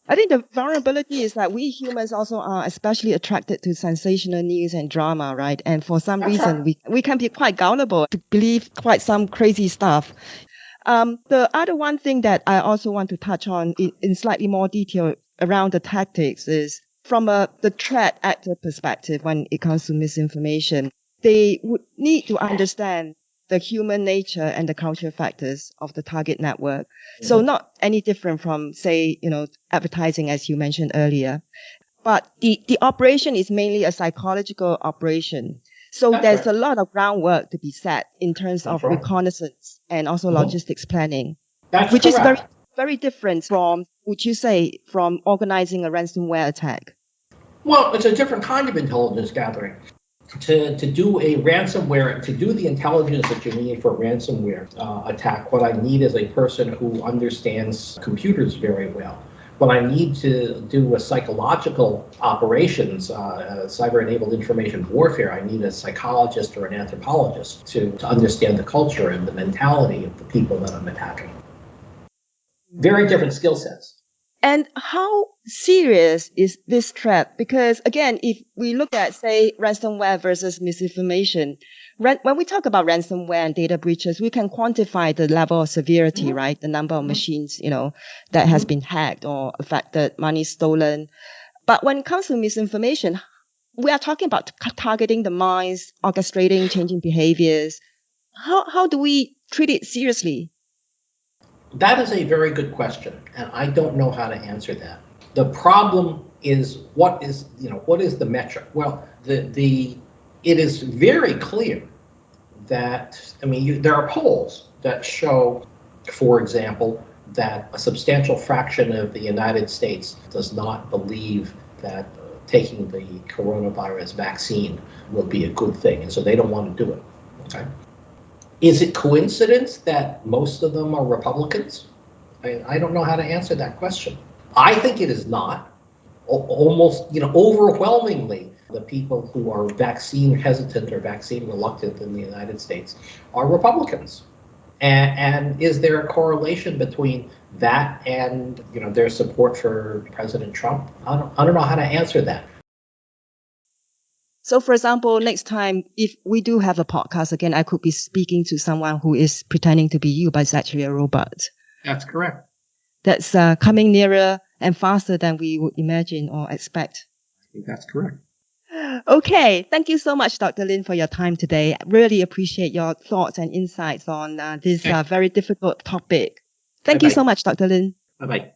I think the vulnerability is that we humans also are especially attracted to sensational news and drama, right? And for some reason, we can be quite gullible to believe quite some crazy stuff. The other one thing that I also want to touch on in slightly more detail around the tactics is from the threat actor perspective when it comes to misinformation. They would need to understand the human nature and the cultural factors of the target network. So not any different from, say, advertising, as you mentioned earlier. But the operation is mainly a psychological operation. So there's a lot of groundwork to be set in terms of reconnaissance and also logistics planning, which is very, very different from, would you say, from organizing a ransomware attack? Well, it's a different kind of intelligence gathering. To do a ransomware, to do the intelligence that you need for a ransomware attack, what I need is a person who understands computers very well. When I need to do a psychological operations, cyber-enabled information warfare, I need a psychologist or an anthropologist to understand the culture and the mentality of the people that I'm attacking. Very different skill sets. And how serious is this threat? Because again, if we look at, say, ransomware versus misinformation, when we talk about ransomware and data breaches, we can quantify the level of severity, right? The number of machines, that has been hacked or affected, money stolen. But when it comes to misinformation, we are talking about targeting the minds, orchestrating changing behaviors. How do we treat it seriously? That is a very good question, and I don't know how to answer that. The problem is what is the metric? Well, it is very clear that, there are polls that show, for example, that a substantial fraction of the United States does not believe that taking the coronavirus vaccine will be a good thing, and so they don't want to do it. Okay. Is it coincidence that most of them are Republicans? I don't know how to answer that question. I think it is not. Almost, overwhelmingly, the people who are vaccine hesitant or vaccine reluctant in the United States are Republicans. And is there a correlation between that and, their support for President Trump? I don't know how to answer that. So, for example, next time, if we do have a podcast again, I could be speaking to someone who is pretending to be you, but it's actually a robot. That's correct. That's coming nearer and faster than we would imagine or expect. I think that's correct. Okay. Thank you so much, Dr. Lin, for your time today. I really appreciate your thoughts and insights on this very difficult topic. Thank you so much, Dr. Lin. Bye-bye.